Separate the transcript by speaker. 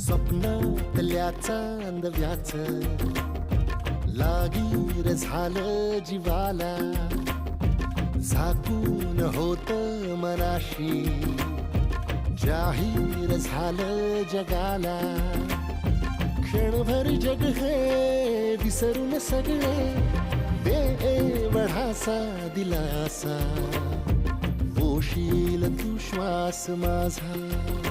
Speaker 1: स्वप्नातल्या चांदव्याच लागीर झालं जीवाला, झाकून होत मनाशी जाहीर झालं जगाला. क्षणभर जग हे विसरून सगळे दे एवढासा दिलासा, पोशील तू श्वास माझा.